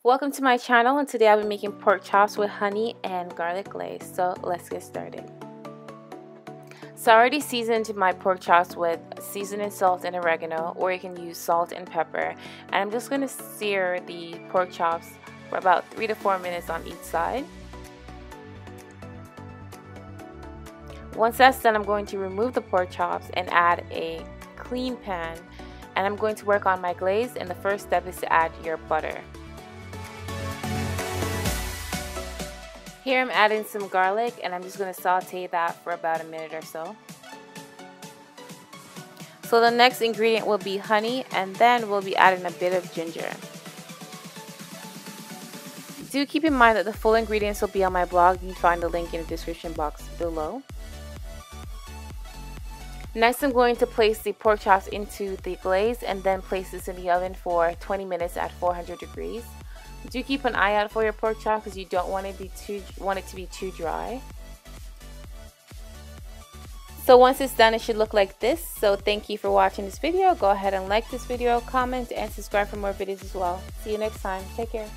Welcome to my channel, and today I'll be making pork chops with honey and garlic glaze. So let's get started. So I already seasoned my pork chops with seasoning salt and oregano, or you can use salt and pepper. And I'm just going to sear the pork chops for about 3 to 4 minutes on each side. Once that's done, I'm going to remove the pork chops and add a clean pan. And I'm going to work on my glaze, and the first step is to add your butter. Here I'm adding some garlic, and I'm just going to saute that for about a minute or so. So the next ingredient will be honey, and then we'll be adding a bit of ginger. Do keep in mind that the full ingredients will be on my blog. You can find the link in the description box below. Next, I'm going to place the pork chops into the glaze and then place this in the oven for 20 minutes at 400 degrees. Do keep an eye out for your pork chop because you don't want it to be too dry. So once it's done, it should look like this. So thank you for watching this video. Go ahead and like this video, comment, and subscribe for more videos as well. See you next time. Take care.